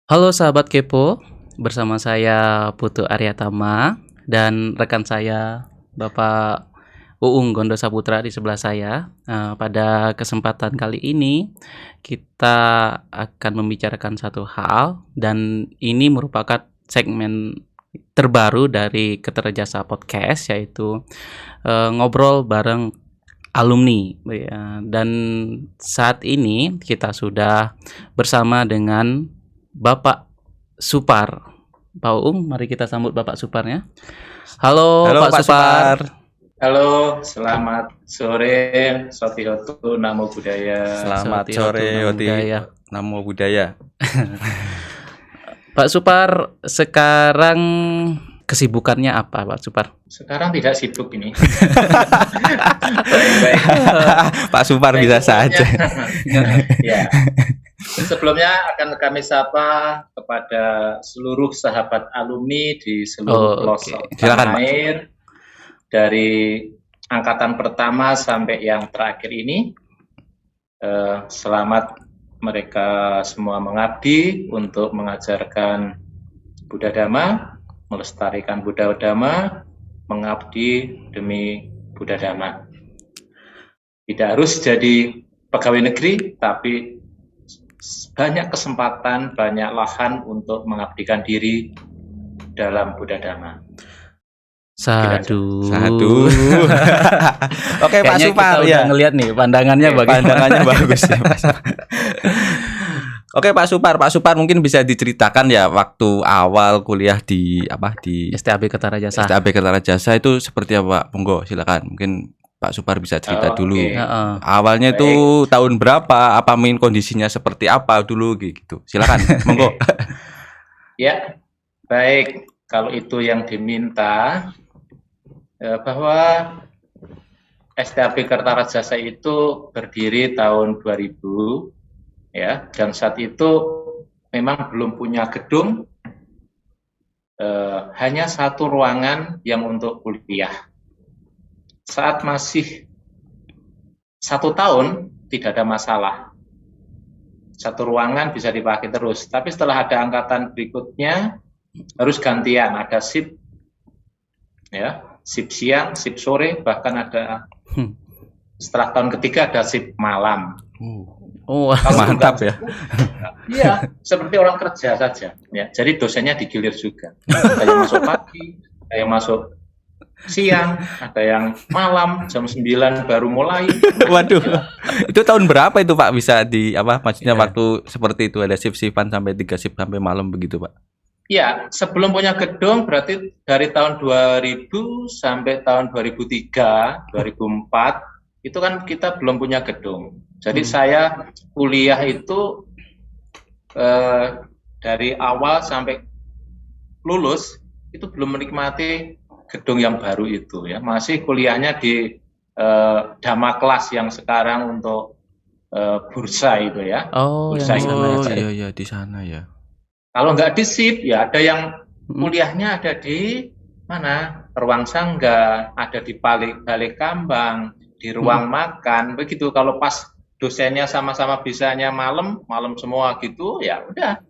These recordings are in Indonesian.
Halo sahabat Kepo, bersama saya Putu Aryatama dan rekan saya Bapak Uung Gondo Saputra di sebelah saya. Pada kesempatan kali ini kita akan membicarakan satu hal dan ini merupakan segmen terbaru dari Keterjasa Podcast, yaitu ngobrol bareng alumni ya. Dan saat ini kita sudah bersama dengan Bapak Supar. Pak Uung, mari kita sambut Bapak Suparnya. Halo, Halo Pak Supar. Halo, selamat sore, Sotihotu Namo Buddhaya. Selamat Sotihotu sore, Namo Oti Buddhaya. Namo Buddhaya. Pak Supar, sekarang kesibukannya apa, Pak Supar? Sekarang tidak sibuk ini. Pak Supar bisa saja. Ya. Sebelumnya akan kami sapa kepada seluruh sahabat alumni di seluruh pelosok tanah air, dari angkatan pertama sampai yang terakhir ini. Selamat mereka semua mengabdi untuk mengajarkan Buddha Dhamma, melestarikan Buddha Dhamma, mengabdi demi Buddha Dhamma. Tidak harus jadi pegawai negeri, tapi banyak kesempatan, banyak lahan untuk mengabdikan diri dalam Buddha Dhamma. Sadu. Oke, Pak Supar ya. Ngelihat nih pandangannya bagaimana? Pandangannya bagus ya, Pak. Oke, Pak Supar mungkin bisa diceritakan ya waktu awal kuliah di STAB Kertarajasa. STAB Kertarajasa itu seperti apa? Monggo, silakan. Mungkin Pak Supar bisa cerita dulu. Awalnya itu tahun berapa? Apa mungkin kondisinya seperti apa dulu gitu? Silakan, monggo. Ya, baik. Kalau itu yang diminta, bahwa STAB Kertarajasa itu berdiri tahun 2000, ya, dan saat itu memang belum punya gedung, hanya satu ruangan yang untuk kuliah. Saat masih 1 tahun tidak ada masalah, satu ruangan bisa dipakai terus. Tapi setelah ada angkatan berikutnya harus gantian, ada shift, ya, shift siang, shift sore, bahkan ada setelah tahun ketiga ada shift malam. Oh, mantap ya. Iya, seperti orang kerja saja. Ya, jadi dosennya digilir juga. Ada yang masuk pagi, ada yang masuk siang, ada yang malam jam 9 baru mulai. Waduh, itu tahun berapa itu Pak bisa maksudnya waktu seperti itu ada shift-shiftan sampai 3 shift sampai malam begitu Pak? Iya, sebelum punya gedung berarti dari tahun 2000 sampai tahun 2003, 2004 itu kan kita belum punya gedung. Jadi saya kuliah itu dari awal sampai lulus itu belum menikmati gedung yang baru itu, ya, masih kuliahnya di Dhamma kelas yang sekarang untuk bursa itu, ya. Oh, bursa iya di sana ya. Kalau nggak di SIP, ya ada yang kuliahnya ada di mana, ruang sangga, ada di balai kambang, di ruang makan, begitu. Kalau pas dosennya sama-sama bisanya malam semua gitu, ya udah,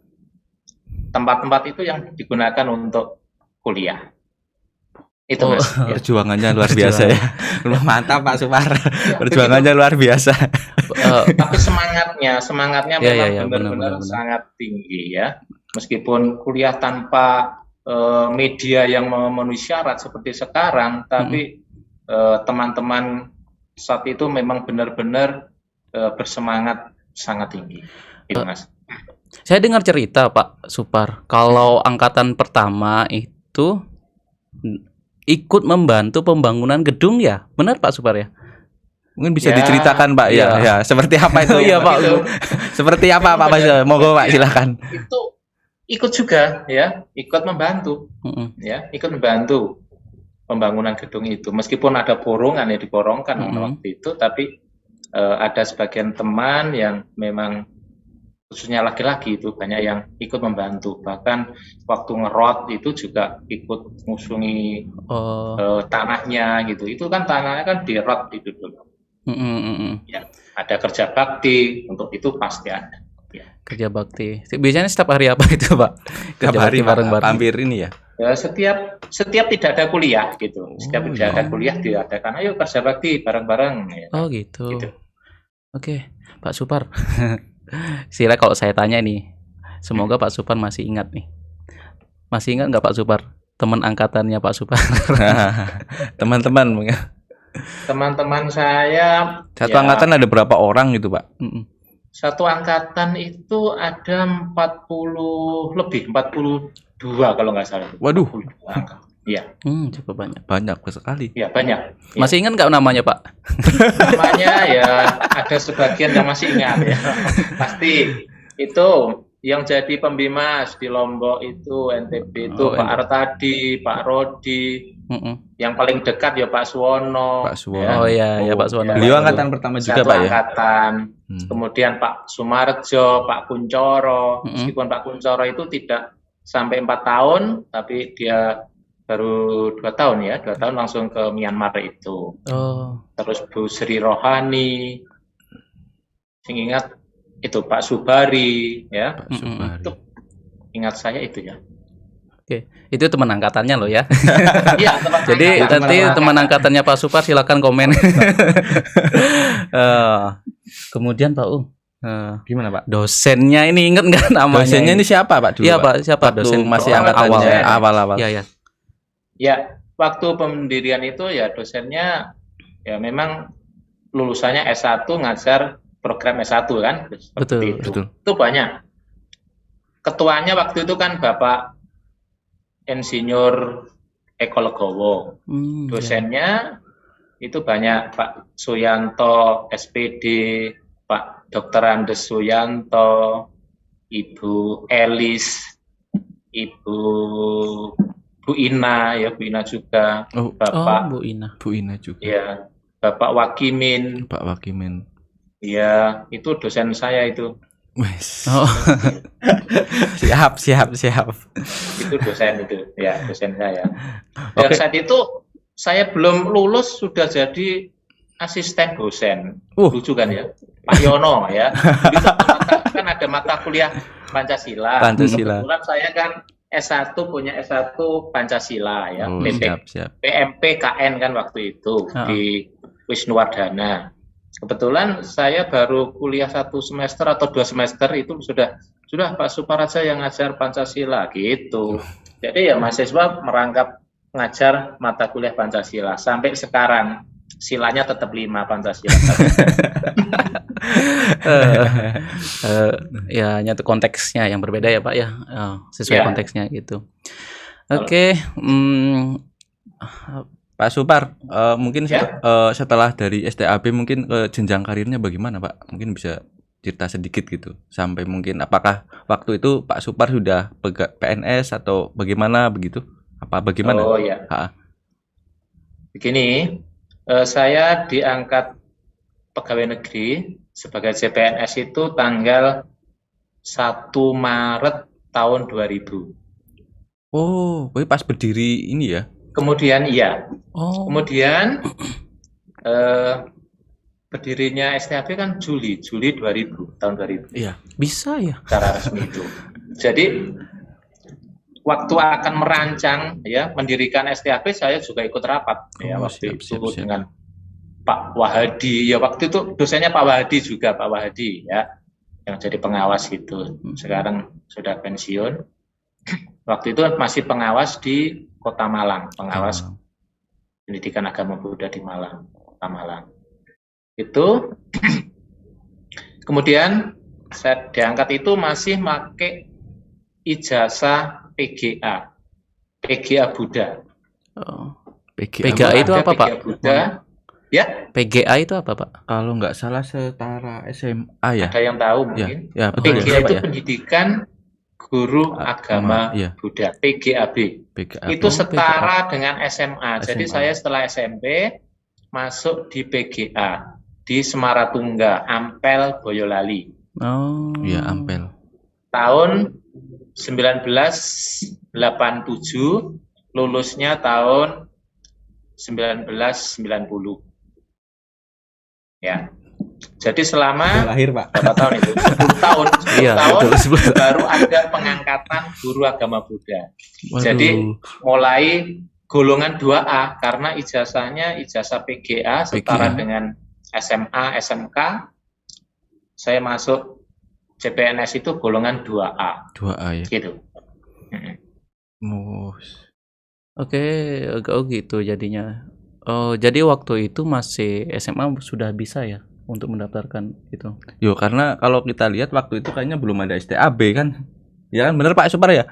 tempat-tempat itu yang digunakan untuk kuliah. Itu Mas. Perjuangannya luar biasa ya. Mantap Pak Supar. Perjuangannya luar biasa. Tapi semangatnya memang benar-benar sangat tinggi, ya. Meskipun kuliah tanpa media yang memenuhi syarat seperti sekarang, tapi teman-teman saat itu memang benar-benar bersemangat sangat tinggi. Itu Mas. Saya dengar cerita Pak Supar, kalau angkatan pertama itu ikut membantu pembangunan gedung, ya, benar Pak Supar ya? Mungkin bisa diceritakan Pak ya, seperti apa itu? Iya Pak. Seperti apa Pak Mas? Monggo Pak, silakan. Itu ikut juga, ya, ikut membantu, ya, ikut membantu pembangunan gedung itu. Meskipun ada borongan, ya, diborongkan waktu itu, tapi ada sebagian teman yang memang khususnya laki-laki itu banyak yang ikut membantu. Bahkan waktu ngerot itu juga ikut ngusungi tanahnya gitu. Itu kan tanahnya kan dirot itu dulu. Ya, ada kerja bakti untuk itu pasti ada. Kerja bakti. Biasanya setiap hari apa itu, Pak? Tiap Kerja hari bakti bareng-bareng. hampir ini ya. Ya, setiap tidak ada kuliah gitu. Setiap Oh, tidak iya. ada kuliah diadakan, ayo kerja bakti bareng-bareng. Ya. Oh gitu. Gitu. Oke, Pak Supar. Sira kalau saya tanya nih, semoga Pak Supar masih ingat nih. Masih ingat nggak Pak Supar? Teman angkatannya Pak Supar. Teman-teman mungkin. Teman-teman saya Satu angkatan ada berapa orang gitu, Pak? satu angkatan itu ada 40 lebih, 42 kalau nggak salah. Waduh. 42 angka. Iya. Cukup banyak. Banyak sekali. Ya banyak. Ya. Masih ingat nggak namanya Pak? Namanya ya ada sebagian yang masih ingat ya. Pasti itu yang jadi pembimas di Lombok itu NTB itu Pak Artadi, Pak Rodi. Yang paling dekat ya Pak Suwono. Pak Suwono. Ya. Oh iya, ya Pak Suwono. Beliau angkatan pertama juga Pak ya. Angkatan. Kemudian Pak Sumarjo, Pak Kuncoro. Meskipun Pak Kuncoro itu tidak sampai 4 tahun, tapi dia baru 2 tahun ya, 2 tahun langsung ke Myanmar itu. Terus Bu Sri Rohani, sing ingat itu Pak Subari ya. Pak Subari. Itu ingat saya itu ya. Oke, itu teman angkatannya loh ya. Iya, jadi nanti teman angkatannya Pak Supar silakan komen. Kemudian Pak gimana Pak? Dosennya ini inget nggak namanya? Dosennya ini siapa Pak dulu? Iya Pak, siapa dosen masih awal, angkatannya awal-awal. Iya. Ya, waktu pendirian itu ya dosennya ya memang lulusannya S1 ngajar program S1 kan? Betul. Itu banyak. Ketuanya waktu itu kan Bapak Insinyur Eko Legowo. Dosennya itu banyak Pak Suyanto, SPD, Pak Dr. Andes Suyanto, Ibu Elis, Ibu Bu Ina ya, Bu Ina juga. Bapak Bu Ina. Bu Ina juga. Ya, Bapak Wakimin. Pak Wakimin. Ya, itu dosen saya itu. Siap. Itu dosen itu, ya dosen saya. Dan saat itu saya belum lulus sudah jadi asisten dosen. Lucu kan ya, Pak Yono ya. Itu kan ada mata kuliah Pancasila. Kebetulan saya kan S1 punya S1 Pancasila ya, PMP KN kan waktu itu di Wisnuwardana. Kebetulan saya baru kuliah 1 semester atau 2 semester itu sudah Pak Suparaja yang ngajar Pancasila gitu. Jadi ya mahasiswa merangkap ngajar mata kuliah Pancasila sampai sekarang silanya tetap 5 Pancasila. Ya nyatu konteksnya yang berbeda ya Pak ya, sesuai konteksnya gitu. Oke. Pak Supar, mungkin setelah dari STAB mungkin jenjang karirnya bagaimana Pak? Mungkin bisa cerita sedikit gitu. Sampai mungkin apakah waktu itu Pak Supar sudah PNS atau bagaimana begitu? Apa bagaimana? Oh ya. Begini, saya diangkat pegawai negeri sebagai CPNS itu tanggal 1 Maret tahun 2000. Oh, pas berdiri ini ya? Kemudian kemudian berdirinya STAB kan Juli 2000, tahun 2000. Iya, bisa ya. Secara resmi itu. Jadi waktu akan merancang ya mendirikan STAB saya juga ikut rapat ya waktu itu dengan Pak Wahadi. Ya waktu itu dosennya Pak Wahadi juga, Pak Wahadi ya yang jadi pengawas gitu. Sekarang sudah pensiun. Waktu itu masih pengawas di Kota Malang, pengawas pendidikan agama Buddha di Malang, Kota Malang. Itu kemudian saya diangkat itu masih pakai ijazah PGA Buddha. PGA itu apa Pak? Buddha. Ya. PGA itu apa Pak? Kalau nggak salah setara SMA ya. Ada yang tahu mungkin. Ya, betul. PGA itu pendidikan guru agama Buddha, PGAB. Itu setara dengan SMA. Jadi saya setelah SMP masuk di PGA di Semaratungga, Ampel, Boyolali. Oh, iya Ampel. Tahun 1987, lulusnya tahun 1990. Ya. Jadi selama lahir, Pak. berapa tahun itu? 10 tahun. 10 Iya, tahun betul, 10 tahun. baru ada pengangkatan guru agama Buddha. Waduh. Jadi mulai golongan 2A karena ijazahnya ijazah PGA setara dengan SMA, SMK. Saya masuk CPNS itu golongan 2A. 2A ya. Gitu. Oke, oh gitu jadinya. Oh, jadi waktu itu masih SMA sudah bisa ya untuk mendaftarkan itu. Yo, karena kalau kita lihat waktu itu kayaknya belum ada STAB kan. Ya kan bener Pak Supar ya?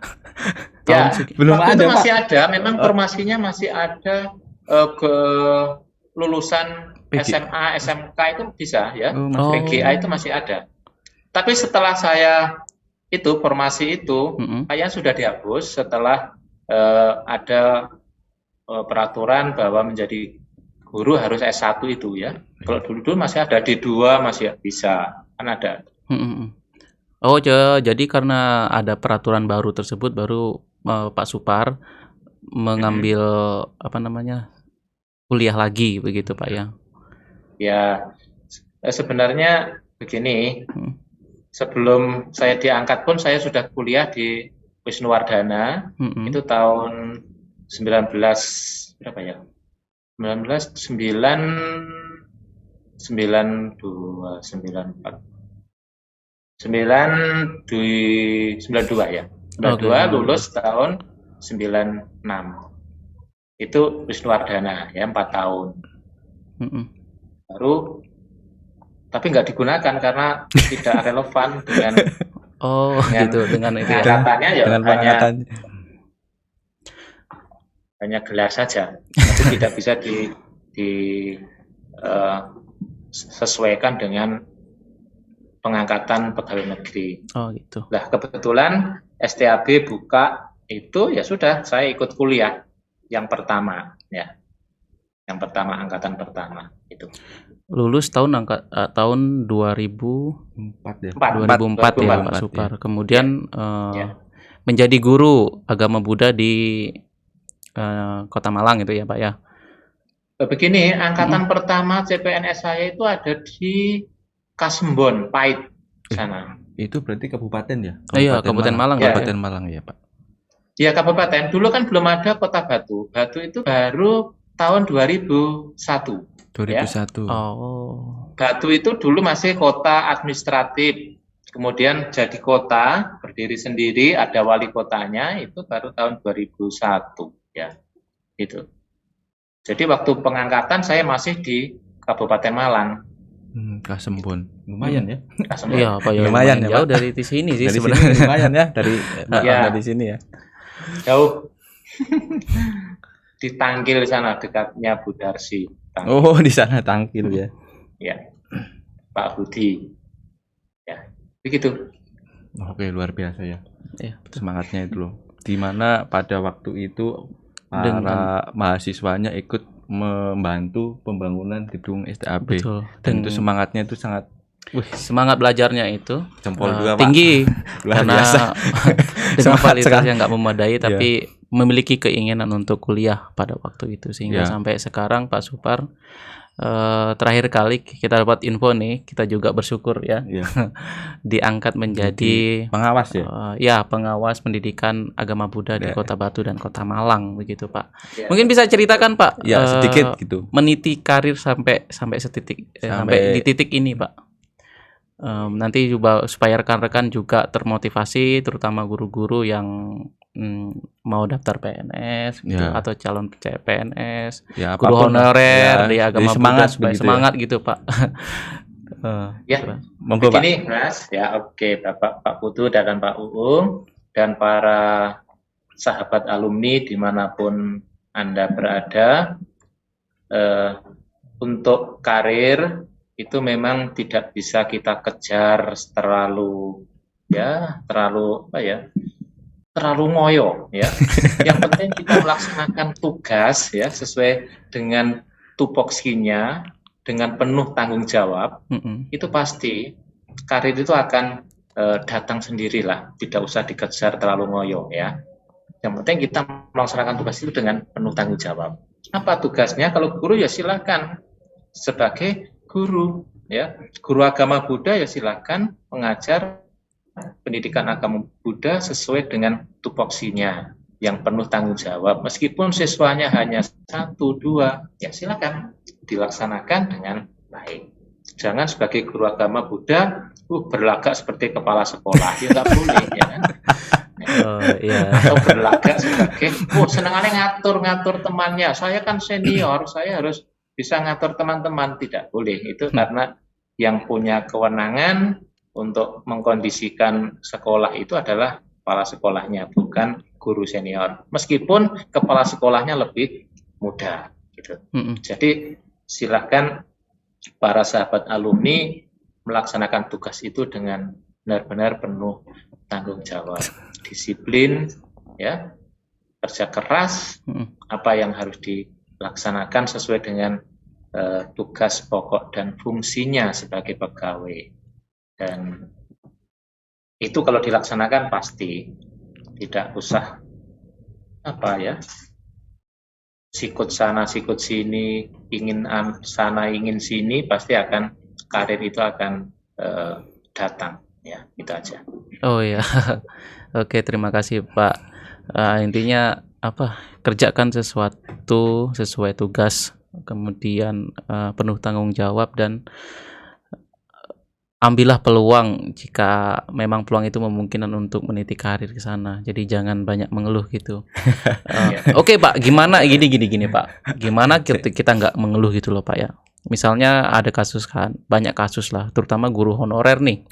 Ya, belum waktu ada, itu masih Pak. ada, memang formasinya masih ada ke lulusan SMA, SMK itu bisa ya. PGA itu masih ada. Tapi setelah saya itu formasi itu kayaknya sudah dihapus setelah ada peraturan bahwa menjadi guru harus S1 itu ya. Kalau dulu masih ada D2 masih bisa, kan ada. Oh, jadi karena ada peraturan baru tersebut baru Pak Supar mengambil apa namanya? Kuliah lagi begitu, Pak ya. Ya, sebenarnya begini. Sebelum saya diangkat pun saya sudah kuliah di Wisnuwardana. Itu tahun 19 berapa ya? 92 ya. 92 lulus tahun 96. Itu Wisnuwardana ya 4 tahun. Baru tapi nggak digunakan karena tidak relevan dengan gitu dengan itu ya. Pengangkatannya ya Dengan hanya gelar saja, tapi tidak bisa sesuaikan dengan pengangkatan pegawai negeri. Oh gitu. Nah kebetulan STAB buka itu ya sudah saya ikut kuliah yang pertama ya, yang pertama angkatan pertama itu. Lulus tahun 2004 ya. 2004 ya Pak Supar. Kemudian menjadi guru agama Buddha di Kota Malang itu ya Pak ya. Begini, angkatan pertama CPNS saya itu ada di Kasembon, Pait sana. Itu berarti kabupaten ya? Iya, Kabupaten Malang. Kabupaten Malang ya, Pak. Ya, kabupaten. Dulu kan belum ada Kota Batu. Batu itu baru tahun 2001. 2001. Ya. Batu itu dulu masih kota administratif. Kemudian jadi kota, berdiri sendiri, ada wali kotanya, itu baru tahun 2001 ya. Itu. Jadi waktu pengangkatan saya masih di Kabupaten Malang. Kasembon. Lumayan ya. Kasembon. Iya, Pak ya. Lumayan ya, jauh Pak. dari sini sih Dari sebenarnya. sini lumayan ya dari sini ya. Jauh. Di Tangkil sana dekatnya Budarsi. Oh, di sana Tangkil ya. Ya. Pak Budi. Ya, begitu. Oke, luar biasa ya. Iya, Semangatnya itu loh. Di mana pada waktu itu para mahasiswanya ikut membantu pembangunan gedung STAB. Betul. Dan itu semangatnya itu sangat semangat belajarnya itu jempol dua, tinggi Pak. Luar karena biasa. dengan kualitas yang nggak memadai tapi memiliki keinginan untuk kuliah pada waktu itu sehingga sampai sekarang Pak Supar terakhir kali kita dapat info nih, kita juga bersyukur ya diangkat menjadi pengawas pengawas pendidikan agama Buddha di Kota Batu dan Kota Malang begitu Pak. Mungkin bisa ceritakan Pak sedikit gitu. Meniti karir sampai di titik ini Pak. Nanti juga supaya rekan-rekan juga termotivasi, terutama guru-guru yang mau daftar PNS gitu, atau calon PNS, guru honorer di agama Buddha supaya semangat gitu Pak. Monggo Pak. Ini Mas, oke Pak Putu dan Pak Uung dan para sahabat alumni dimanapun Anda berada, untuk karir itu memang tidak bisa kita kejar terlalu ngoyo ya. Yang penting kita melaksanakan tugas ya sesuai dengan tupoksinya dengan penuh tanggung jawab. Itu pasti karir itu akan datang sendirilah, tidak usah dikejar terlalu ngoyo ya. Yang penting kita melaksanakan tugas itu dengan penuh tanggung jawab. Apa tugasnya? Kalau guru ya silakan sebagai guru ya guru agama Buddha ya silakan mengajar pendidikan agama Buddha sesuai dengan tupoksinya yang penuh tanggung jawab. Meskipun siswanya hanya 1, 2, ya silakan dilaksanakan dengan baik. Jangan sebagai guru agama Buddha berlagak seperti kepala sekolah, ya nggak boleh ya kan. Atau berlagak sebagai senengannya ngatur temannya, saya kan senior, saya harus bisa ngatur teman-teman. Tidak boleh, itu karena yang punya kewenangan untuk mengkondisikan sekolah itu adalah kepala sekolahnya, bukan guru senior. Meskipun kepala sekolahnya lebih muda gitu. Jadi silakan para sahabat alumni melaksanakan tugas itu dengan benar-benar penuh tanggung jawab, disiplin, ya, kerja keras, apa yang harus dilaksanakan sesuai dengan tugas pokok dan fungsinya sebagai pegawai. Dan itu kalau dilaksanakan pasti tidak usah sikut sana sikut sini, ingin sana ingin sini, pasti akan karir itu akan datang, ya, itu aja. Oh ya. Oke, terima kasih Pak. Intinya kerjakan sesuatu sesuai tugas, kemudian penuh tanggung jawab, dan ambillah peluang jika memang peluang itu memungkinkan untuk meniti karir ke sana. Jadi jangan banyak mengeluh gitu. Oke Pak, gimana gini Pak? Gimana kita nggak mengeluh gitu loh Pak ya? Misalnya ada kasus kan, banyak kasus lah, terutama guru honorer nih.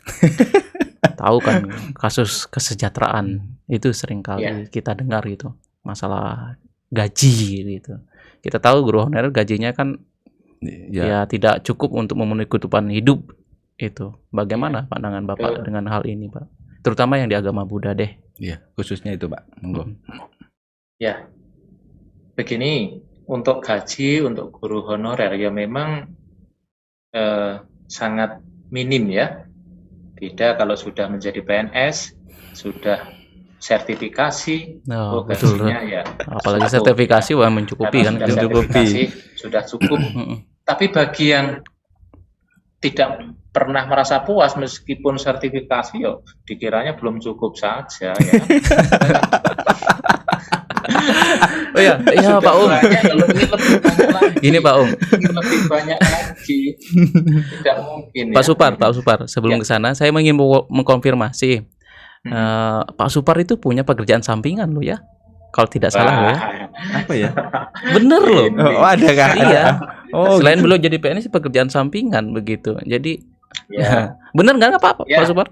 Tahu kan kasus kesejahteraan itu sering kali kita dengar gitu, masalah gaji gitu. Kita tahu guru honorer gajinya kan ya tidak cukup untuk memenuhi kebutuhan hidup. Itu bagaimana pandangan Bapak dengan hal ini Pak, terutama yang di agama Buddha deh? Iya, khususnya itu Pak, monggo. Ya, begini, untuk gaji untuk guru honorer ya memang sangat minim ya. Beda kalau sudah menjadi PNS, sudah sertifikasi, gajinya ya. Apalagi sertifikasi wah mencukupi kan? Sertifikasi sudah cukup. Tapi bagi yang tidak pernah merasa puas meskipun sertifikasi, dikiranya belum cukup saja ya. Oh iya Pak Um. Gini Pak Um. Lebih banyak lagi. Tidak mungkin. Pak Supar, sebelum ke sana saya ingin mengkonfirmasi. Pak Supar itu punya pekerjaan sampingan loh ya. Kalau tidak salah loh ya. Apa ya? Bener loh. Oh, ada kan? Iya. Oh, selain belum jadi PNS, pekerjaan sampingan begitu. Jadi bener nggak Pak Supar?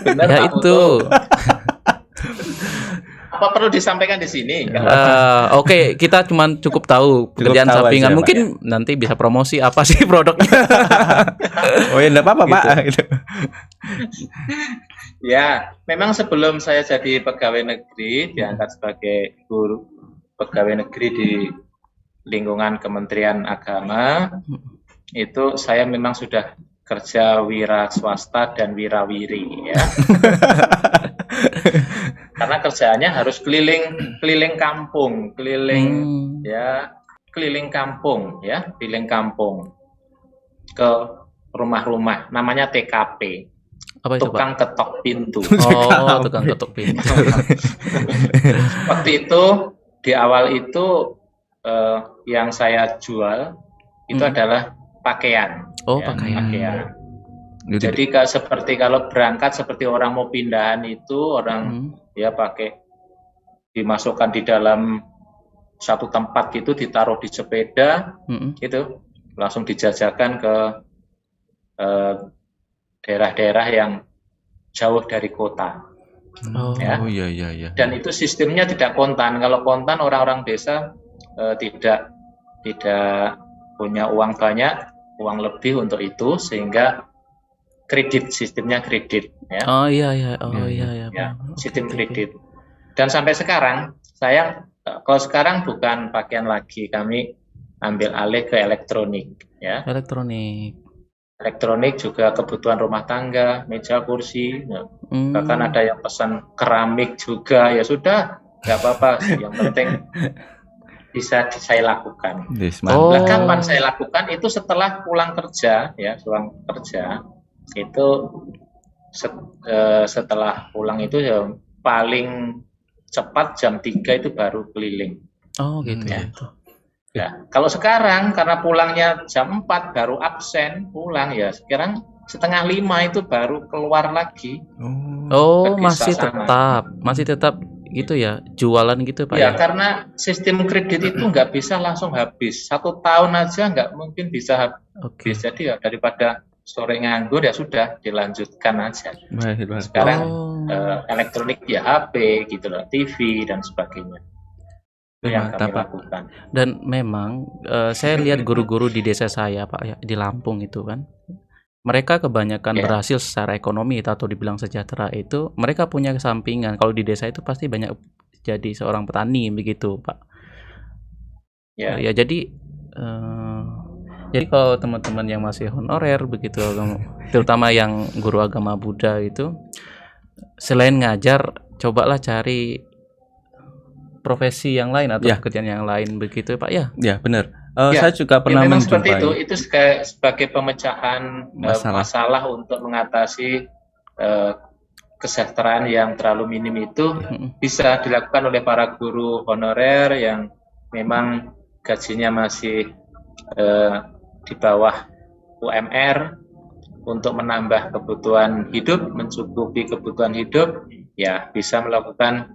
Bener, ya itu. Apa perlu disampaikan di sini? Oke, kita cukup tahu pekerjaan sampingan. Mungkin nanti bisa promosi apa sih produknya? Oh ya, enggak apa-apa Pak. Gitu. Ya, memang sebelum saya jadi pegawai negeri, diangkat sebagai guru pegawai negeri di lingkungan Kementerian Agama, itu saya memang sudah kerja wira swasta dan wirawiri ya. Karena kerjaannya harus keliling kampung, keliling kampung ke rumah-rumah, namanya TKP. Apa itu, tukang Pak? Ketok pintu. Oh, tukang ketok pintu. Waktu itu di awal itu yang saya jual itu adalah pakaian. Oh, pakaian. Jadi seperti kalau berangkat seperti orang mau pindahan itu orang pakai dimasukkan di dalam satu tempat gitu, ditaruh di sepeda gitu, langsung dijajakan ke daerah-daerah yang jauh dari kota. Iya. Dan itu sistemnya tidak kontan. Kalau kontan orang-orang desa tidak punya uang banyak, uang lebih untuk itu, sehingga sistemnya kredit ya. Sistem kredit. Dan sampai sekarang kalau sekarang bukan pakaian lagi, kami ambil alih ke elektronik ya. Elektronik juga kebutuhan rumah tangga, meja, kursi, bahkan ada yang pesan keramik juga, ya sudah, nggak apa-apa, yang penting bisa saya lakukan. Yes, Oh. Nah, kapan saya lakukan itu setelah pulang kerja ya, pulang kerja itu setelah pulang itu ya paling cepat jam 3 itu baru keliling. Oh gitu Ya. gitu. Ya, kalau sekarang karena pulangnya jam 4 baru absen pulang ya, sekarang setengah 5 itu baru keluar lagi. Oh, Ke desa masih sana. tetap gitu ya, jualan gitu Pak Ya, ya. karena sistem kredit itu nggak bisa langsung habis. 1 tahun aja nggak mungkin bisa Oke. habis. Jadi ya daripada sore nganggur ya sudah dilanjutkan aja. Baik. Sekarang Oh. elektronik ya HP gitu loh, TV dan sebagainya. Itu yang kami Mantap, Pak. lakukan. Dan memang saya lihat guru-guru di desa saya Pak ya, di Lampung itu kan. Mereka kebanyakan Ya. berhasil secara ekonomi atau dibilang sejahtera itu mereka punya sampingan. Kalau di desa itu pasti banyak jadi seorang petani begitu, Pak. Ya. Ya jadi kalau teman-teman yang masih honorer begitu, terutama yang guru agama Buddha itu, selain ngajar, cobalah cari profesi yang lain atau Ya. pekerjaan yang lain begitu, Pak ya. Ya, benar. Ya, Saya juga pernah memang seperti menjumpai itu sebagai pemecahan masalah untuk mengatasi kesejahteraan yang terlalu minim itu bisa dilakukan oleh para guru honorer yang memang gajinya masih di bawah UMR untuk menambah kebutuhan hidup, mencukupi kebutuhan hidup, ya bisa melakukan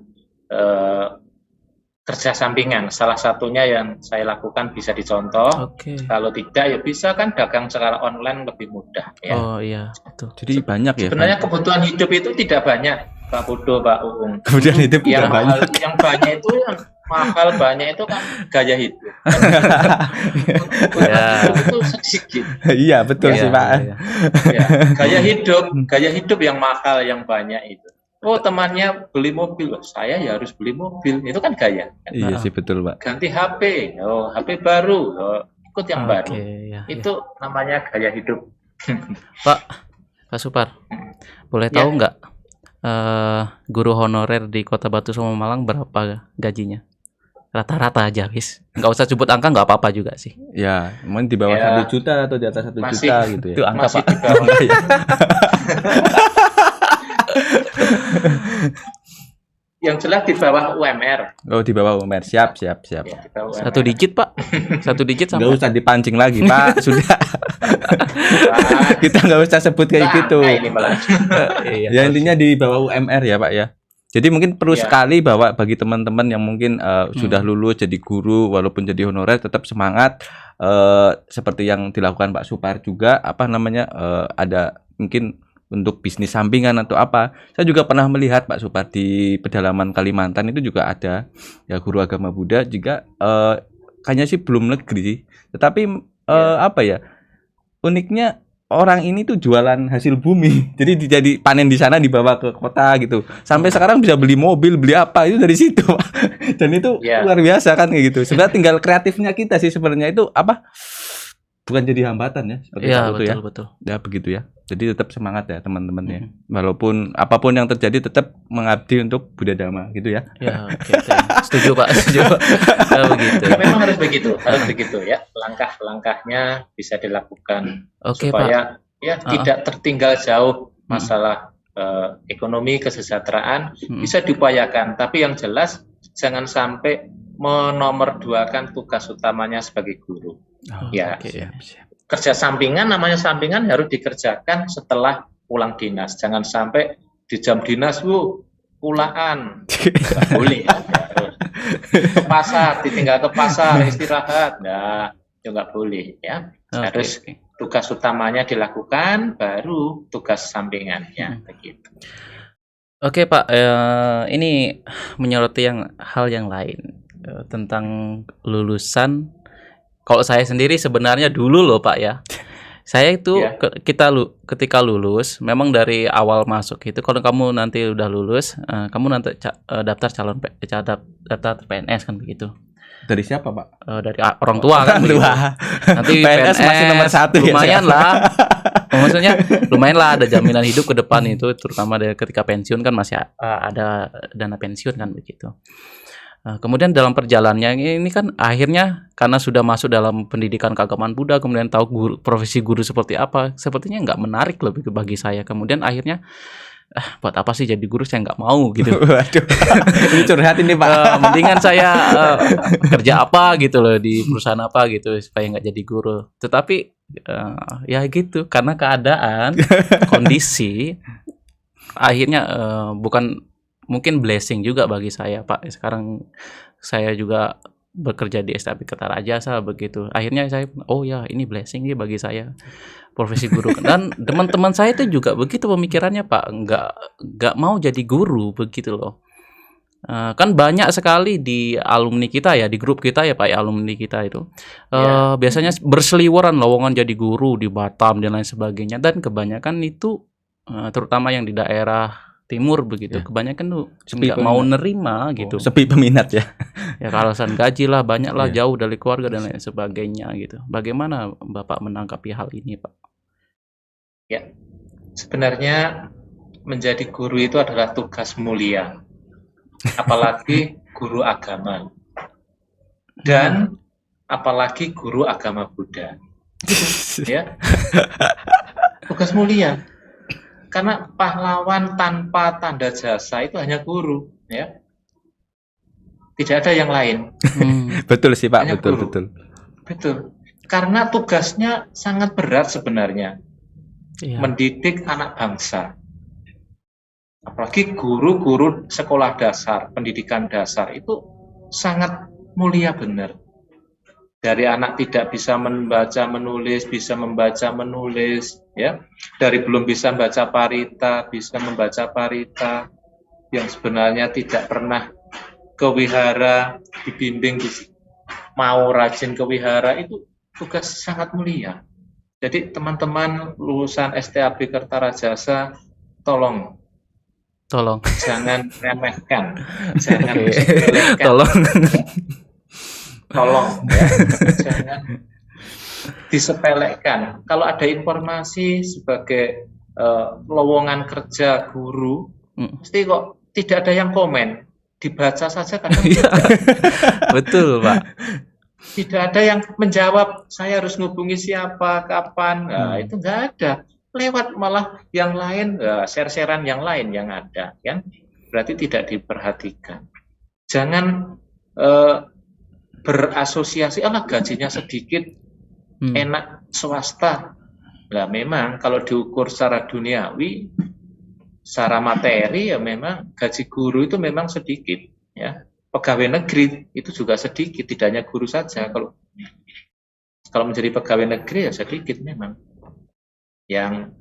kerja sampingan. Salah satunya yang saya lakukan bisa dicontoh. Oke. Kalau tidak ya bisa kan dagang secara online lebih mudah. Ya. Oh iya, betul. Jadi banyak ya. Sebenarnya kebutuhan hidup itu tidak banyak, Pak Pudo, Pak Uung. Kemudian hidup Yang tidak banyak. yang banyak itu yang mahal banyak itu kan gaya hidup. Ya. Itu sedikit. Iya, betul Iya, sih, Pak. iya. Ya, gaya hidup yang mahal yang banyak itu. Oh, temannya beli mobil, wah, saya ya harus beli mobil. Itu kan gaya. Iya sih, betul, Pak. Ganti HP, oh HP baru, oh, ikut yang baru. Ya, Itu namanya gaya hidup. Pak Supar, boleh tahu nggak guru honorer di Kota Batu Sama Malang berapa gajinya? Rata-rata aja, wis. Nggak usah sebut angka, nggak apa-apa juga sih. Ya, mungkin di bawah Ya. 1 juta atau di atas 1 Masih. juta gitu ya. Itu angka Masih Pak. di bawah. Yang jelas di bawah UMR. Oh, di bawah UMR. Siap. Ya, di bawah UMR. 1 digit Pak, 1 digit Nggak sampai. usah dipancing lagi, Pak. Sudah. Wah, Kita nggak usah sebut kayak gitu. nah, ini malah. Iya. Ya, intinya di bawah UMR ya, Pak ya. Jadi mungkin perlu Ya. sekali bahwa bagi teman-teman yang mungkin sudah lulus jadi guru walaupun jadi honorer tetap semangat seperti yang dilakukan Pak Supar juga ada mungkin untuk bisnis sampingan atau apa. Saya juga pernah melihat Pak Supar di pedalaman Kalimantan itu juga ada ya guru agama Buddha juga kayaknya sih belum negeri sih. Tetapi uniknya orang ini tuh jualan hasil bumi. Jadi jadi panen di sana dibawa ke kota gitu. Sampai sekarang bisa beli mobil, beli apa itu dari situ, Pak. Dan itu Ya. luar biasa kan kayak gitu. Sebenarnya tinggal kreatifnya kita sih sebenarnya itu bukan jadi hambatan ya seperti Iya, Pak Putu ya. betul. Ya begitu ya. Jadi tetap semangat ya teman-teman ya. Walaupun apapun yang terjadi tetap mengabdi untuk Buddha Dhamma gitu ya. Ya, oke. Setuju Pak, setuju. Begitu. Ya, memang harus begitu ya. Langkah-langkahnya bisa dilakukan Oke, Pak. supaya ya tidak tertinggal jauh masalah ekonomi kesejahteraan bisa diupayakan. Tapi yang jelas jangan sampai menomorduakan tugas utamanya sebagai guru. Ya. Oke. Kerja sampingan, namanya sampingan harus dikerjakan setelah pulang dinas. Jangan sampai di jam dinas, pulaan. Nggak boleh. Ya. Ke pasar, ditinggal ke pasar, istirahat. Nah, itu nggak boleh. Ya. Harus tugas utamanya dilakukan, baru tugas sampingannya. Begitu. Oke Pak, ini menyoroti hal yang lain tentang lulusan. Kalau saya sendiri sebenarnya dulu loh Pak ya, saya itu ketika lulus, memang dari awal masuk itu kalau kamu nanti udah lulus, kamu nanti daftar daftar PNS kan begitu. Dari siapa, Pak? Dari orang tua kan begitu. Nanti PNS masih nomor 1 ya. lumayan lah. Maksudnya lumayan lah, ada jaminan hidup ke depan itu, terutama ketika pensiun kan masih ada dana pensiun kan begitu. Kemudian dalam perjalanannya ini kan akhirnya karena sudah masuk dalam pendidikan keagamaan Buddha, kemudian tahu profesi guru seperti apa, sepertinya nggak menarik lebih bagi saya. Kemudian akhirnya buat apa sih jadi guru, saya nggak mau gitu. Waduh, ini curhat ini Pak. Mendingan saya kerja apa gitu loh di perusahaan apa gitu supaya nggak jadi guru. Tetapi ya gitu, karena keadaan kondisi akhirnya bukan mungkin blessing juga bagi saya Pak. Sekarang saya juga bekerja di STAB Kertarajasa begitu. Akhirnya saya, oh ya ini blessing nih bagi saya profesi guru. Dan teman-teman saya itu juga begitu pemikirannya Pak, nggak mau jadi guru begitu loh. Kan banyak sekali di alumni kita ya, di grup kita ya Pak, ya, alumni kita itu biasanya berseliweran lowongan jadi guru di Batam dan lain sebagainya, dan kebanyakan itu terutama yang di daerah timur begitu, kebanyakan tuh nggak mau nerima gitu. Sepi peminat ya. Ya alasan gaji lah, banyak lah, jauh dari keluarga dan lain sebagainya gitu. Bagaimana Bapak menanggapi hal ini Pak? Ya, sebenarnya menjadi guru itu adalah tugas mulia, apalagi guru agama, dan apalagi guru agama Buddha. Ya, tugas mulia. Karena pahlawan tanpa tanda jasa itu hanya guru, ya. Tidak ada yang lain. Betul sih Pak, hanya betul guru. Betul. Karena tugasnya sangat berat sebenarnya. Mendidik anak bangsa. Apalagi guru-guru sekolah dasar, pendidikan dasar itu sangat mulia benar. Dari anak tidak bisa membaca menulis, bisa membaca menulis, ya. Dari belum bisa membaca parita, bisa membaca parita, yang sebenarnya tidak pernah ke wihara, dibimbing mau rajin ke wihara, itu tugas sangat mulia. Jadi teman-teman lulusan STAB Kertarajasa, tolong jangan remehkan, jangan sepelekan. Tolong ya, jangan disepelekan. Kalau ada informasi sebagai lowongan kerja guru, pasti kok tidak ada yang komen, dibaca saja kadang Betul Pak. Tidak ada yang menjawab, saya harus ngubungi siapa, kapan, nah, itu nggak ada. Lewat malah yang lain, share-sharean yang lain yang ada, kan? Berarti tidak diperhatikan. Jangan berasosiasi, gajinya sedikit, enak swasta. Nah, memang kalau diukur secara duniawi, secara materi ya memang gaji guru itu memang sedikit, ya. Pegawai negeri itu juga sedikit, tidak hanya guru saja. Kalau menjadi pegawai negeri ya sedikit memang. Yang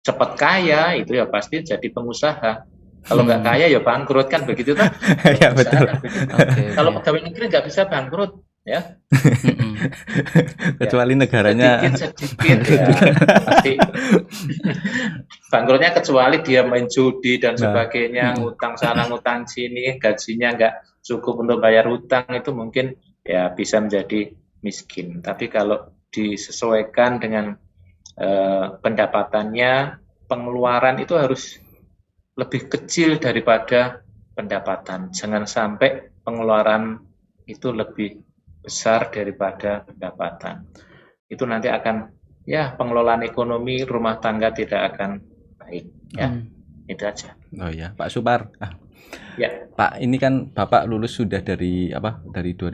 cepat kaya itu ya pasti jadi pengusaha. Kalau nggak kaya ya bangkrut, kan begitu kan? Ya betul. Kalau pegawai negeri nggak bisa bangkrut, ya. Kecuali negaranya sedikit ya. Pasti bangkrutnya kecuali dia main judi dan sebagainya, ngutang sana ngutang sini, gajinya nggak cukup untuk bayar hutang, itu mungkin ya bisa menjadi miskin. Tapi kalau disesuaikan dengan pendapatannya, pengeluaran itu harus lebih kecil daripada pendapatan. Jangan sampai pengeluaran itu lebih besar daripada pendapatan. Itu nanti akan, ya, pengelolaan ekonomi rumah tangga tidak akan baik, ya. Itu aja. Oh ya, Pak Supar. Ya. Pak, ini kan Bapak lulus sudah dari 2004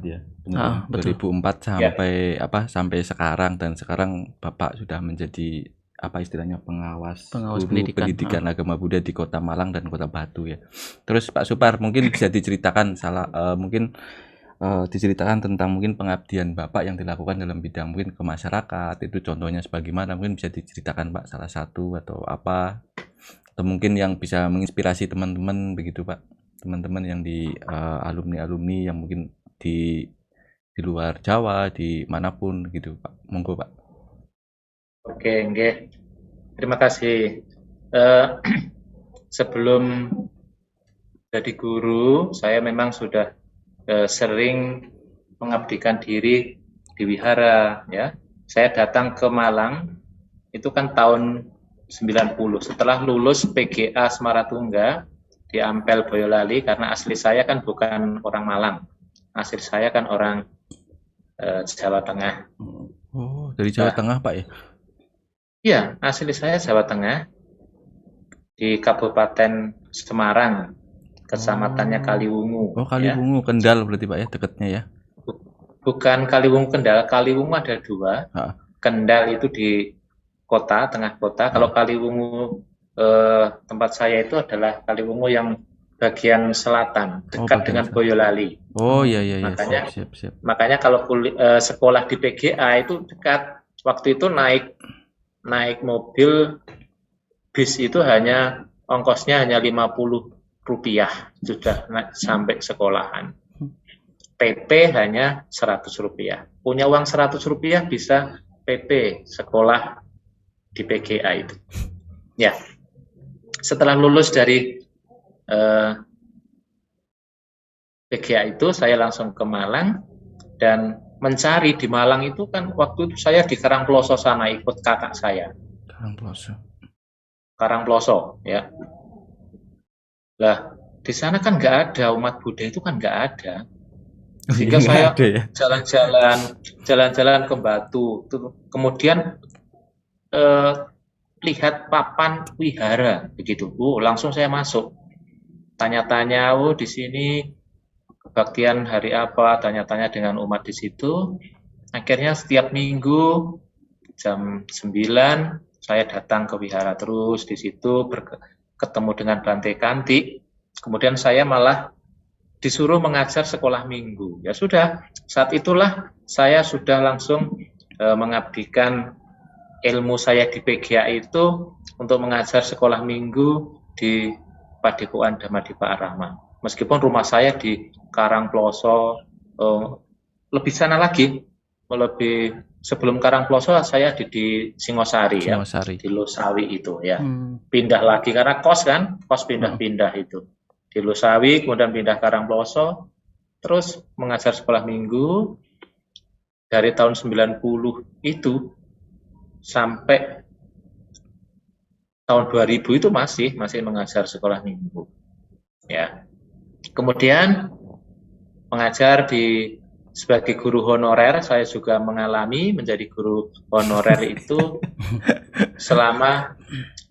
ya. 2004 sampai sampai sekarang, dan sekarang Bapak sudah menjadi istilahnya pengawas guru pendidikan agama Buddha di Kota Malang dan Kota Batu ya. Terus Pak Supar, mungkin bisa diceritakan diceritakan tentang mungkin pengabdian Bapak yang dilakukan dalam bidang mungkin ke masyarakat, itu contohnya sebagaimana, mungkin bisa diceritakan Pak salah satu atau apa, atau mungkin yang bisa menginspirasi teman-teman begitu Pak, teman-teman yang di alumni-alumni yang mungkin di luar Jawa, di manapun gitu Pak. Monggo Pak. Oke, terima kasih. Sebelum jadi guru, saya memang sudah sering mengabdikan diri di wihara, ya. Saya datang ke Malang itu kan tahun 90, setelah lulus PGA Semaratungga di Ampel, Boyolali, karena asli saya kan bukan orang Malang. Asli saya kan orang Jawa Tengah. Oh, dari Jawa Tengah, Pak ya? Iya, asli saya Jawa Tengah. Di Kabupaten Semarang, kecamatannya Kaliwungu. Oh, Kaliwungu, Kendal berarti Pak ya, dekatnya ya? Bukan Kaliwungu, Kendal. Kaliwungu ada 2. Kendal itu di kota, tengah kota. Kalau Kaliwungu tempat saya itu adalah Kaliwungu yang bagian selatan, dekat dengan Boyolali. Oh iya. Makanya, siap. makanya kalau sekolah di PGA itu dekat. Waktu itu naik mobil bis itu hanya ongkosnya hanya Rp50 sudah sampai sekolahan. PP hanya Rp100. Punya uang Rp100 bisa PP sekolah di PGA itu. Ya. Setelah lulus dari PGA itu saya langsung ke Malang dan mencari di Malang itu kan waktu itu saya di Karangploso sana ikut kakak saya. Karangploso ya. Lah di sana kan nggak ada umat Buddha itu kan nggak ada. Sehingga saya jalan-jalan ke Batu. Kemudian lihat papan wihara begitu. Langsung saya masuk. Tanya-tanya, di sini kebaktian hari apa? Tanya-tanya dengan umat di situ. Akhirnya setiap minggu jam 9 saya datang ke wihara terus di situ ketemu dengan Bante Kanti. Kemudian saya malah disuruh mengajar sekolah minggu. Ya sudah, saat itulah saya sudah langsung mengabdikan ilmu saya di PGA itu untuk mengajar sekolah minggu di Padepokan Dhammadippa Arama. Meskipun rumah saya di Karangploso, lebih sana lagi, sebelum Karangploso saya di Singosari ya, di Losawi itu ya. Pindah lagi karena kos pindah-pindah itu. Di Losawi, kemudian pindah Karangploso, terus mengajar sekolah minggu dari tahun 90 itu sampai tahun 2000 itu masih mengajar sekolah minggu. Ya. Kemudian mengajar sebagai guru honorer, saya juga mengalami menjadi guru honorer itu selama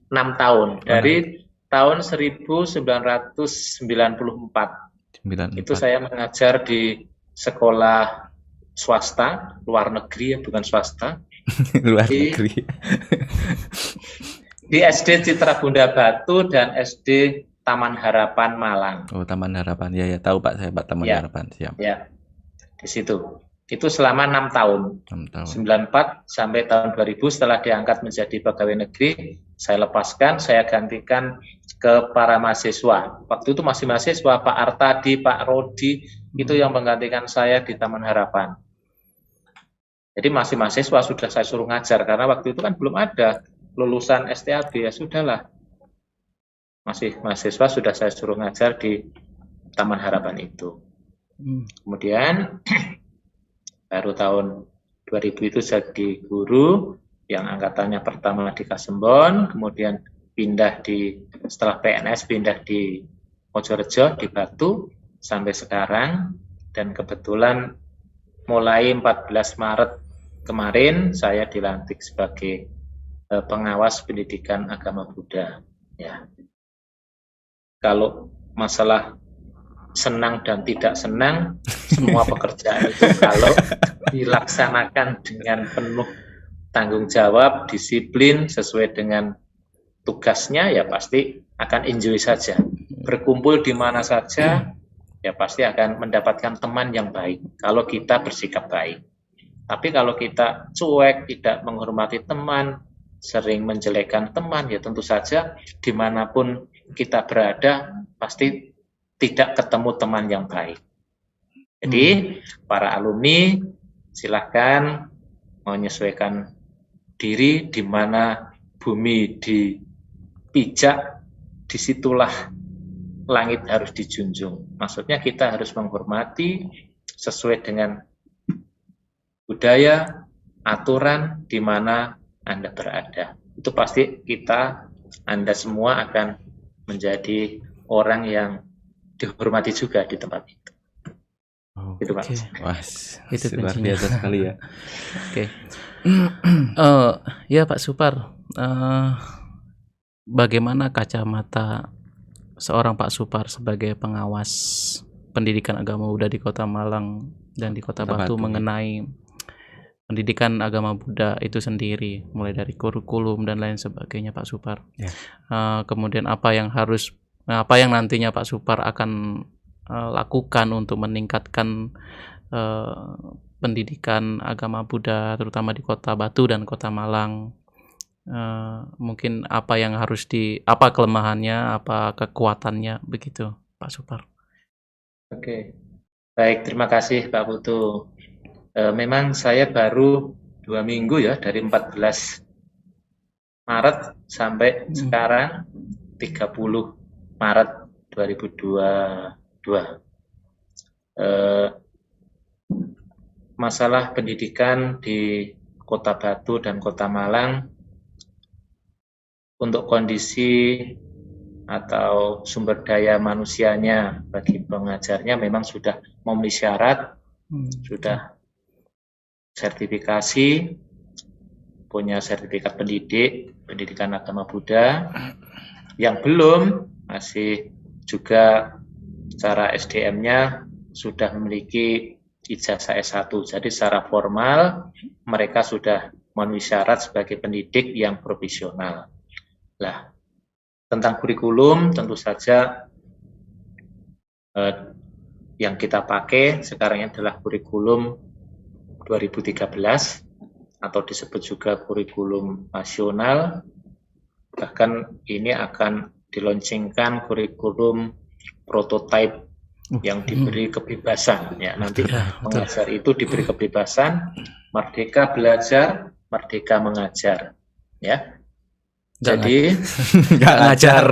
6 tahun dari tahun 1994. Itu saya mengajar di sekolah swasta, luar negeri ya, bukan swasta. negeri. Di SD Citra Bunda Batu dan SD Taman Harapan Malang. Oh, Taman Harapan. Ya, tahu Pak, saya Pak Taman Harapan, siap. Ya. Di situ. Itu selama 6 tahun. 94 sampai tahun 2000 setelah diangkat menjadi pegawai negeri, saya lepaskan, saya gantikan ke para mahasiswa. Waktu itu masih mahasiswa, Pak Artadi, Pak Rodi, itu yang menggantikan saya di Taman Harapan. Jadi masih mahasiswa sudah saya suruh ngajar, karena waktu itu kan belum ada lulusan STAB, ya sudahlah. Masih mahasiswa sudah saya suruh ngajar di Taman Harapan itu. Kemudian baru tahun 2000 itu jadi guru yang angkatannya pertama di Kasembon, kemudian setelah PNS pindah di Mojorejo, di Batu, sampai sekarang. Dan kebetulan mulai 14 Maret kemarin saya dilantik sebagai pengawas pendidikan agama Buddha. Ya. Kalau masalah senang dan tidak senang, semua pekerjaan itu kalau dilaksanakan dengan penuh tanggung jawab, disiplin, sesuai dengan tugasnya, ya pasti akan enjoy saja. Berkumpul di mana saja, ya pasti akan mendapatkan teman yang baik, kalau kita bersikap baik. Tapi kalau kita cuek, tidak menghormati teman, sering menjelekkan teman, ya tentu saja dimanapun kita berada, pasti tidak ketemu teman yang baik. Jadi, para alumni, silakan menyesuaikan diri di mana bumi dipijak, disitulah langit harus dijunjung. Maksudnya kita harus menghormati sesuai dengan budaya, aturan di mana Anda berada. Itu pasti Anda semua akan menjadi orang yang dihormati juga di tempat itu. Itu Pak. Wah, Itu luar kuncinya. biasa sekali ya. Oke. Ya Pak Supar, bagaimana kacamata seorang Pak Supar sebagai pengawas pendidikan agama Buddha di Kota Malang dan di Kota Batu mengenai pendidikan agama Buddha itu sendiri, mulai dari kurikulum dan lain sebagainya Pak Supar. Kemudian apa yang nantinya Pak Supar akan lakukan untuk meningkatkan pendidikan agama Buddha terutama di Kota Batu dan Kota Malang. Mungkin apa yang apa kelemahannya, apa kekuatannya, begitu Pak Supar. Oke, baik, terima kasih Pak Putu. Memang saya baru 2 minggu ya, dari 14 Maret sampai sekarang 30 Maret 2022. Masalah pendidikan di Kota Batu dan Kota Malang untuk kondisi atau sumber daya manusianya bagi pengajarnya memang sudah memenuhi syarat, sudah sertifikasi, punya sertifikat pendidikan agama Buddha. Yang belum masih juga secara SDM-nya sudah memiliki ijazah S1. Jadi secara formal mereka sudah memenuhi syarat sebagai pendidik yang profesional. Nah, tentang kurikulum tentu saja yang kita pakai sekarang adalah kurikulum 2013 atau disebut juga kurikulum nasional. Bahkan ini akan diluncurkan kurikulum prototipe yang diberi kebebasan ya, nanti pengajar itu diberi kebebasan, merdeka belajar, merdeka mengajar ya. Jadi nggak ngajar.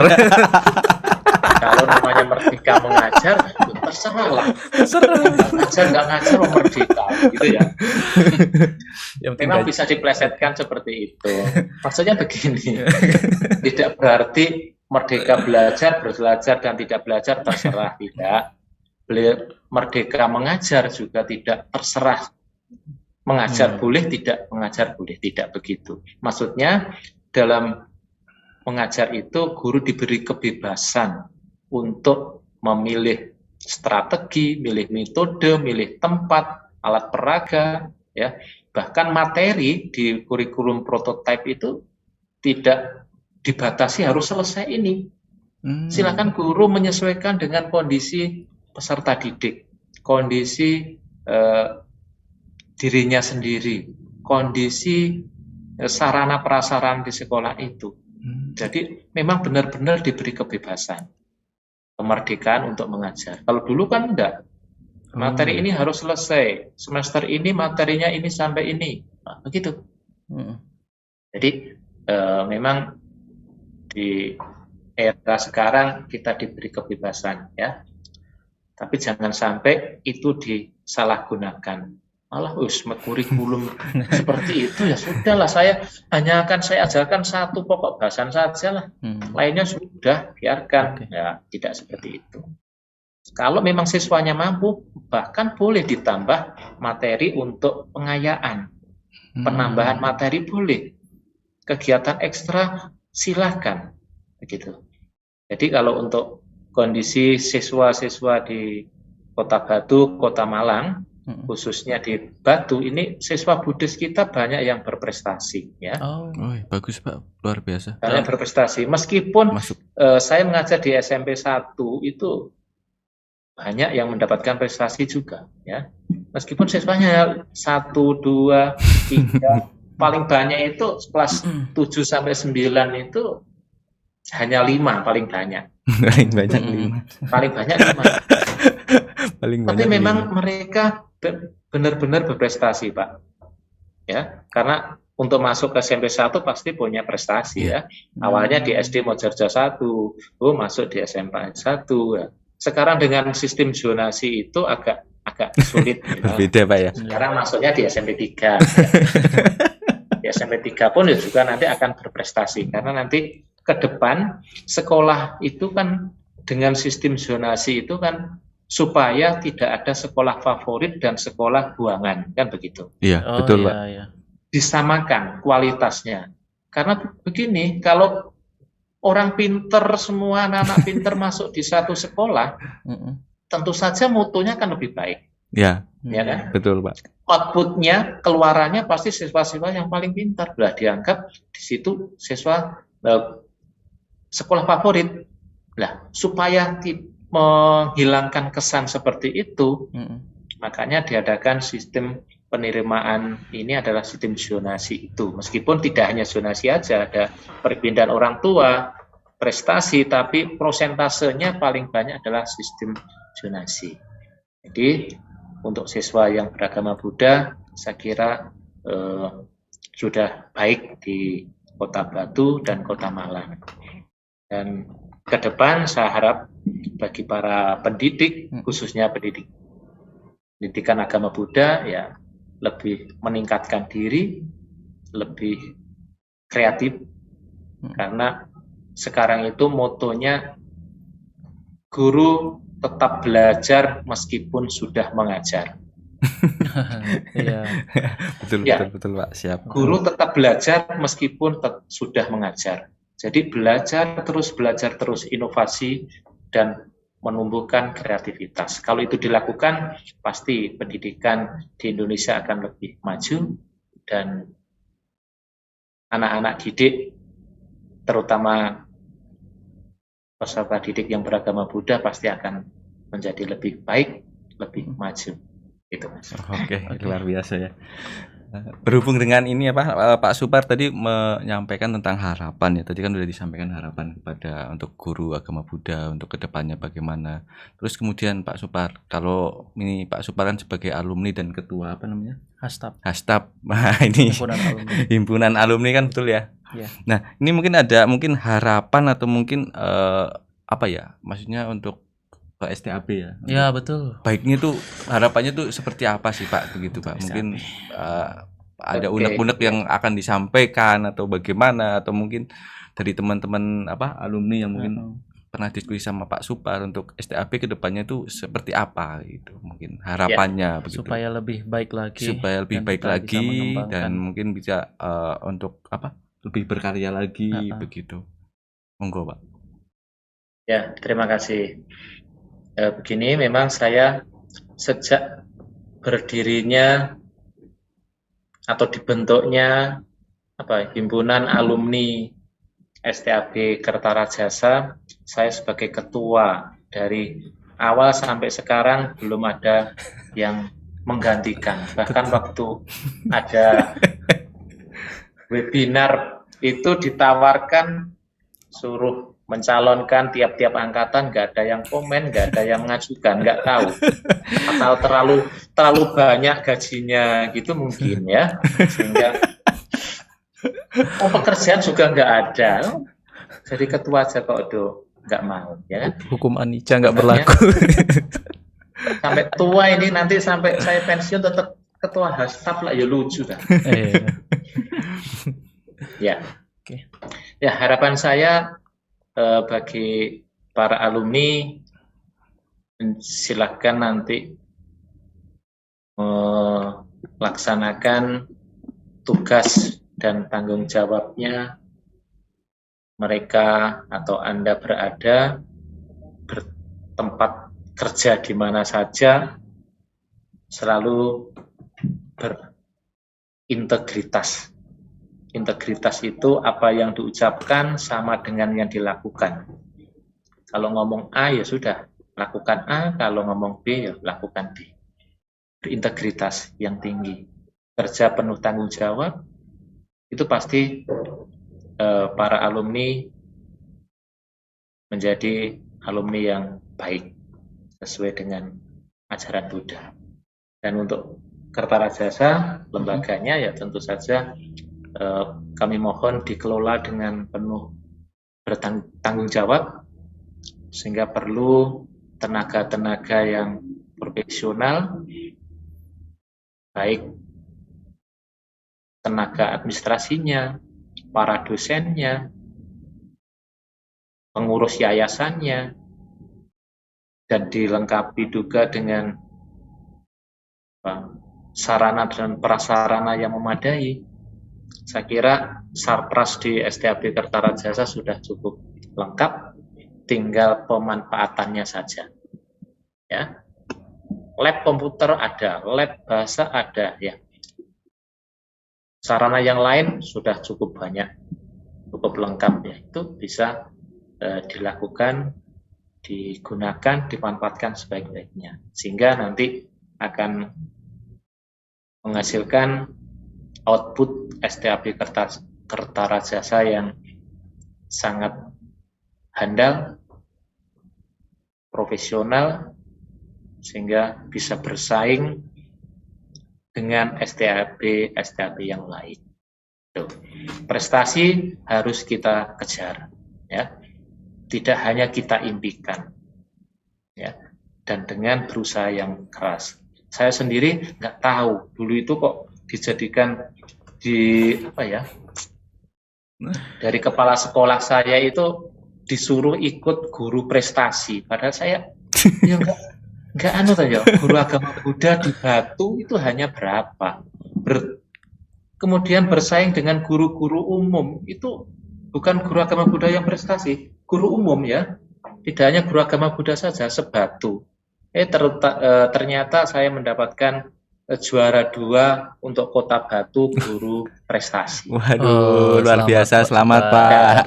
Kalau namanya merdeka mengajar, terserah lah. Nggak ngajar mau merdeka, gitu ya. Memang bisa diplesetkan seperti itu. Maksudnya begini, tidak berarti merdeka belajar dan tidak belajar terserah, tidak. Merdeka mengajar juga tidak terserah. Mengajar boleh, tidak mengajar boleh, tidak begitu. Maksudnya dalam mengajar itu guru diberi kebebasan untuk memilih strategi, milih metode, milih tempat, alat peraga, ya. Bahkan materi di kurikulum prototipe itu tidak dibatasi harus selesai ini. Silakan guru menyesuaikan dengan kondisi peserta didik, kondisi dirinya sendiri, kondisi sarana prasarana di sekolah itu. Jadi memang benar-benar diberi kebebasan, kemerdekaan untuk mengajar. Kalau dulu kan enggak, materi ini harus selesai, semester ini materinya ini sampai ini, nah, begitu. Jadi memang di era sekarang kita diberi kebebasan ya, tapi jangan sampai itu disalahgunakan. Malah kurikulum seperti itu ya sudahlah, saya ajarkan satu pokok bahasan saja lah, lainnya sudah biarkan. Ya tidak seperti itu. Kalau memang siswanya mampu, bahkan boleh ditambah materi untuk pengayaan, penambahan materi boleh, kegiatan ekstra silahkan begitu. Jadi kalau untuk kondisi siswa-siswa di Kota Batu, Kota Malang, khususnya di Batu ini siswa Buddhis kita banyak yang berprestasi ya. Bagus Pak, luar biasa. Banyak berprestasi. Meskipun saya mengajar di SMP 1 itu banyak yang mendapatkan prestasi juga ya. Meskipun siswanya 1, 2, 3 paling banyak itu kelas 7 sampai 9 itu hanya 5 paling banyak. Paling banyak 5. Tapi memang mereka benar-benar berprestasi Pak ya, karena untuk masuk ke SMP 1 pasti punya prestasi ya. Awalnya di SD Mojarjo 1, masuk di SMP 1 ya. Sekarang dengan sistem zonasi itu agak sulit ya. Berbeda Pak ya. Sekarang masuknya di SMP 3 ya. Di SMP 3 pun juga nanti akan berprestasi, karena nanti ke depan sekolah itu kan dengan sistem zonasi itu kan supaya tidak ada sekolah favorit dan sekolah buangan, kan begitu. Iya, Oh betul, Pak. iya, iya. Disamakan kualitasnya. Karena begini, kalau orang pinter semua, anak-anak pinter masuk di satu sekolah, tentu saja mutunya akan lebih baik. Ya, Ya kan? betul, Pak. Outputnya, keluarannya pasti siswa-siswa yang paling pintar. Lah dianggap di situ siswa sekolah favorit. Lah supaya menghilangkan kesan seperti itu, makanya diadakan sistem penerimaan ini adalah sistem zonasi itu. Meskipun tidak hanya zonasi aja, ada perpindahan orang tua, prestasi, tapi prosentasenya paling banyak adalah sistem zonasi. Jadi untuk siswa yang beragama Buddha, saya kira sudah baik di Kota Batu dan Kota Malang. Dan ke depan saya harap bagi para pendidik, khususnya pendidikan agama Buddha, ya lebih meningkatkan diri, lebih kreatif, karena sekarang itu motonya guru tetap belajar meskipun sudah mengajar. Iya. Betul, Pak. Siap. Guru tetap belajar meskipun sudah mengajar. Jadi belajar terus inovasi dan menumbuhkan kreativitas. Kalau itu dilakukan, pasti pendidikan di Indonesia akan lebih maju dan anak-anak didik, terutama peserta didik yang beragama Buddha pasti akan menjadi lebih baik, lebih maju. Itu, Mas. Oke, luar biasa ya. Berhubung dengan ini Pak Supar tadi menyampaikan tentang harapan ya. Tadi kan sudah disampaikan harapan kepada untuk guru agama Buddha untuk kedepannya bagaimana. Terus kemudian Pak Supar, kalau ini Pak Supar kan sebagai alumni dan ketua apa namanya? Hastap. Nah, ini himpunan alumni kan betul ya. Iya. Nah, ini mungkin ada harapan atau mungkin apa ya? Maksudnya untuk ke STAB ya. Ya, betul. Baiknya tuh harapannya tuh seperti apa sih Pak begitu Pak? Mungkin ada unek-unek yang akan disampaikan atau bagaimana, atau mungkin dari teman-teman alumni yang mungkin pernah diskusi sama Pak Supar untuk STAB ke depannya tuh seperti apa gitu. Mungkin harapannya begitu. Supaya lebih baik lagi. Supaya lebih baik lagi dan mungkin bisa untuk lebih berkarya lagi begitu. Monggo Pak. Ya, terima kasih. Begini, memang saya sejak berdirinya atau dibentuknya himpunan alumni STAB Kertarajasa, saya sebagai ketua. Dari awal sampai sekarang belum ada yang menggantikan. Bahkan waktu ada webinar itu ditawarkan suruh mencalonkan tiap-tiap angkatan, nggak ada yang komen, nggak ada yang mengajukan, nggak tahu atau terlalu banyak gajinya gitu mungkin ya, sehingga pekerjaan juga nggak ada, jadi ketua aja kok nggak mau ya. Hukum anicca nggak berlaku. Sampai tua ini, nanti sampai saya pensiun tetap ketua Hastap lah, ya lucu kan. Ya. Ya, harapan saya bagi para alumni, silakan nanti melaksanakan tugas dan tanggung jawabnya mereka atau Anda berada bertempat kerja di mana saja, selalu berintegritas. Integritas itu apa yang diucapkan sama dengan yang dilakukan. Kalau ngomong A ya sudah, lakukan A. Kalau ngomong B ya lakukan B. Berintegritas yang tinggi. Kerja penuh tanggung jawab, itu pasti para alumni menjadi alumni yang baik, sesuai dengan ajaran Buddha. Dan untuk Kertarajasa, lembaganya ya tentu saja kami mohon dikelola dengan penuh bertanggung jawab, sehingga perlu tenaga-tenaga yang profesional, baik tenaga administrasinya, para dosennya, pengurus yayasannya, dan dilengkapi juga dengan sarana dan prasarana yang memadai, saya kira sarpras di STAB Kertarajasa sudah cukup lengkap, tinggal pemanfaatannya saja. Ya, lab komputer ada, lab bahasa ada, ya. Sarana yang lain sudah cukup banyak, cukup lengkap, ya. Itu bisa dilakukan, digunakan, dimanfaatkan sebaik-baiknya, sehingga nanti akan menghasilkan output STAB Kertarajasa yang sangat handal, profesional, sehingga bisa bersaing dengan STAB yang lain. Prestasi harus kita kejar, ya. Tidak hanya kita impikan, ya, dan dengan berusaha yang keras. Saya sendiri nggak tahu dulu itu kok dijadikan dari kepala sekolah saya itu disuruh ikut guru prestasi, padahal saya ya nggak guru agama Buddha di Batu itu hanya berapa, kemudian bersaing dengan guru-guru umum, itu bukan guru agama Buddha yang prestasi, guru umum, ya, tidak hanya guru agama Buddha saja sebatu. Ternyata saya mendapatkan juara 2 untuk Kota Batu guru prestasi. Waduh, luar biasa, selamat Pak.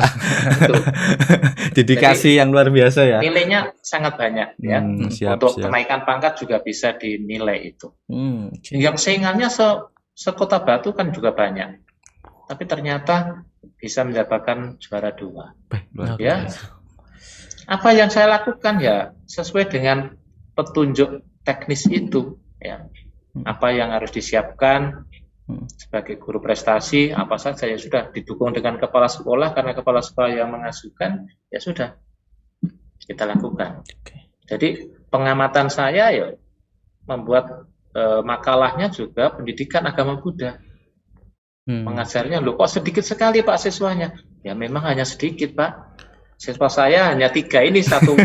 Dedikasi yang luar biasa, ya. Nilainya sangat banyak, ya. Untuk kenaikan pangkat juga bisa dinilai itu. Yang saingannya sekota Batu kan juga banyak, tapi ternyata bisa mendapatkan juara 2. Ya, apa yang saya lakukan ya sesuai dengan petunjuk teknis itu, ya. Apa yang harus disiapkan sebagai guru prestasi, apa saja ya sudah didukung dengan kepala sekolah, karena kepala sekolah yang mengasuhkan, ya sudah kita lakukan. Jadi pengamatan saya ya membuat makalahnya juga pendidikan agama Buddha. Mengajarnya, loh kok sedikit sekali Pak siswanya? Ya memang hanya sedikit Pak. Siswa saya hanya 3 ini satu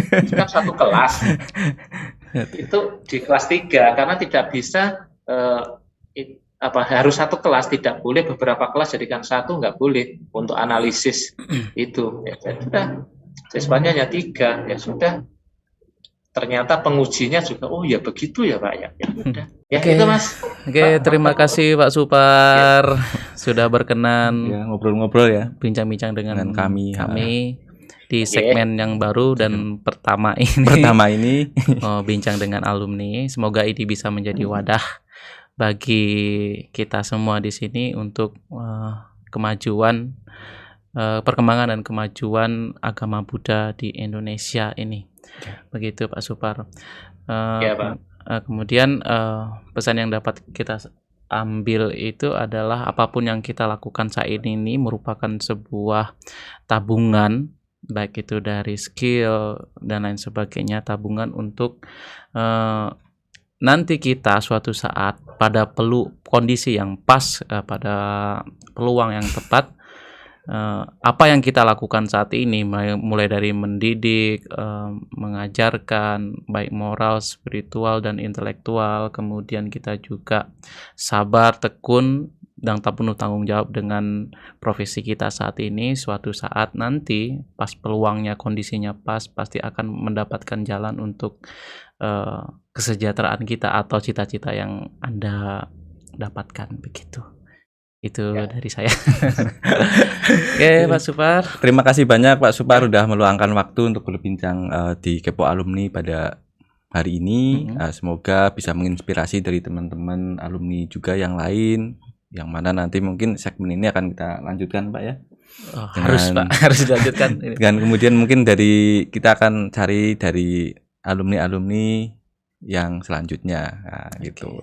kelas. Itu di kelas 3 karena tidak bisa harus satu kelas, tidak boleh beberapa kelas jadikan satu, nggak boleh untuk analisis itu. Ya sudah, siswanya hanya 3, ya sudah. Ternyata pengujinya juga, oh ya begitu ya Pak, ya udah. Ya itu Mas. Oke, terima kasih Pak Supar sudah berkenan ya, ngobrol-ngobrol ya, bincang-bincang dengan kami di segmen yang baru dan pertama ini bincang dengan alumni. Semoga ini bisa menjadi wadah bagi kita semua di sini untuk kemajuan, perkembangan dan kemajuan agama Buddha di Indonesia ini. Begitu Pak Supar. Ya, Pak. Kemudian pesan yang dapat kita ambil itu adalah apapun yang kita lakukan saat ini merupakan sebuah tabungan, baik itu dari skill dan lain sebagainya, tabungan untuk nanti kita suatu saat pada kondisi yang pas, pada peluang yang tepat, apa yang kita lakukan saat ini, mulai dari mendidik, mengajarkan, baik moral, spiritual, dan intelektual, kemudian kita juga sabar, tekun, dan tak penuh tanggung jawab dengan profesi kita saat ini, suatu saat nanti pas peluangnya, kondisinya pas, pasti akan mendapatkan jalan untuk kesejahteraan kita atau cita-cita yang Anda dapatkan, begitu. Itu ya, dari saya. Oke, Pak Supar. Terima kasih banyak Pak Supar udah meluangkan waktu untuk berbincang di Kepo Alumni pada hari ini. Semoga bisa menginspirasi dari teman-teman alumni juga yang lain, yang mana nanti mungkin segmen ini akan kita lanjutkan Pak ya. Harus Pak, harus dilanjutkan. Dan kemudian mungkin kita akan cari dari alumni-alumni yang selanjutnya, gitu.